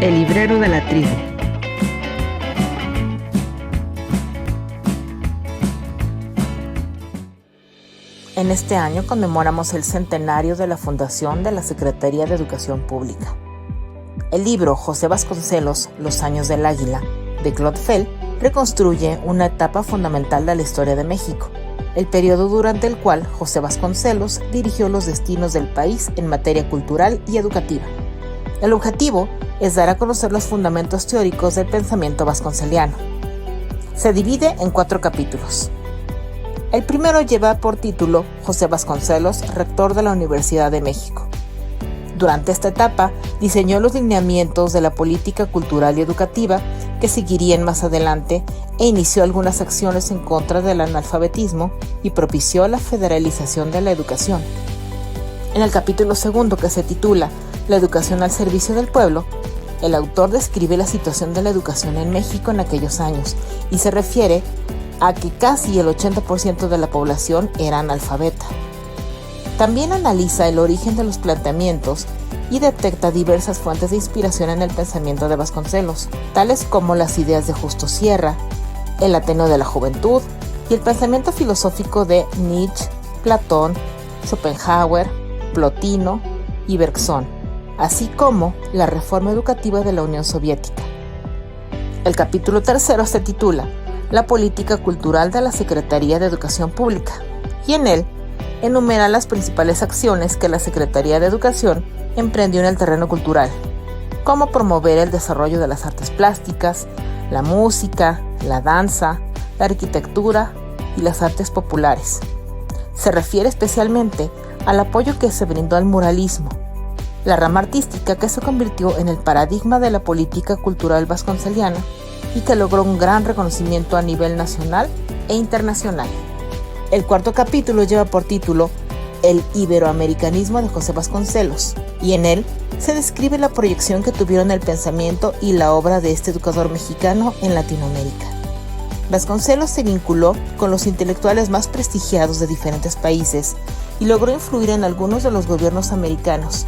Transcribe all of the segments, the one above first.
El librero de la tribu. En este año conmemoramos el centenario de la fundación de la Secretaría de Educación Pública. El libro José Vasconcelos, Los años del águila, de Claude Fell, reconstruye una etapa fundamental de la historia de México, el periodo durante el cual José Vasconcelos dirigió los destinos del país en materia cultural y educativa. El objetivo es dar a conocer los fundamentos teóricos del pensamiento vasconceliano. Se divide en 4 capítulos. El primero lleva por título José Vasconcelos, rector de la Universidad de México. Durante esta etapa, diseñó los lineamientos de la política cultural y educativa que seguirían más adelante e inició algunas acciones en contra del analfabetismo y propició la federalización de la educación. En el capítulo segundo, que se titula La educación al servicio del pueblo, el autor describe la situación de la educación en México en aquellos años y se refiere a que casi el 80% de la población era analfabeta. También analiza el origen de los planteamientos y detecta diversas fuentes de inspiración en el pensamiento de Vasconcelos, tales como las ideas de Justo Sierra, el Ateneo de la Juventud y el pensamiento filosófico de Nietzsche, Platón, Schopenhauer, Plotino y Bergson, así como la reforma educativa de la Unión Soviética. El capítulo tercero se titula La política cultural de la Secretaría de Educación Pública, y en él enumera las principales acciones que la Secretaría de Educación emprendió en el terreno cultural, como promover el desarrollo de las artes plásticas, la música, la danza, la arquitectura y las artes populares. Se refiere especialmente al apoyo que se brindó al muralismo, la rama artística que se convirtió en el paradigma de la política cultural vasconceliana y que logró un gran reconocimiento a nivel nacional e internacional. El cuarto capítulo lleva por título El iberoamericanismo de José Vasconcelos, y en él se describe la proyección que tuvieron el pensamiento y la obra de este educador mexicano en Latinoamérica. Vasconcelos se vinculó con los intelectuales más prestigiados de diferentes países y logró influir en algunos de los gobiernos americanos.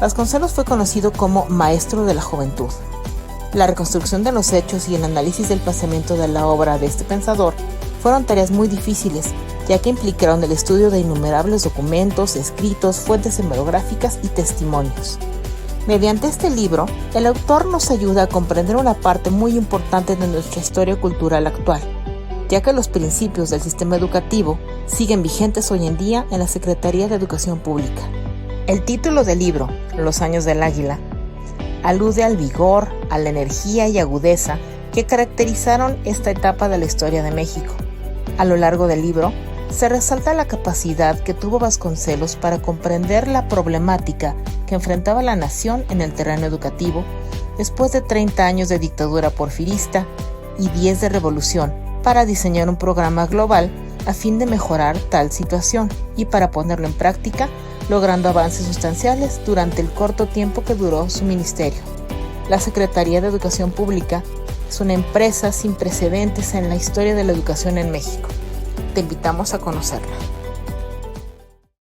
Vasconcelos fue conocido como maestro de la juventud. La reconstrucción de los hechos y el análisis del pensamiento de la obra de este pensador fueron tareas muy difíciles, ya que implicaron el estudio de innumerables documentos, escritos, fuentes hemerográficas y testimonios. Mediante este libro, el autor nos ayuda a comprender una parte muy importante de nuestra historia cultural actual, ya que los principios del sistema educativo siguen vigentes hoy en día en la Secretaría de Educación Pública. El título del libro, Los años del águila, alude al vigor, a la energía y agudeza que caracterizaron esta etapa de la historia de México. A lo largo del libro, se resalta la capacidad que tuvo Vasconcelos para comprender la problemática que enfrentaba la nación en el terreno educativo después de 30 años de dictadura porfirista y 10 de revolución, para diseñar un programa global a fin de mejorar tal situación y para ponerlo en práctica, logrando avances sustanciales durante el corto tiempo que duró su ministerio. La Secretaría de Educación Pública es una empresa sin precedentes en la historia de la educación en México. Te invitamos a conocerla.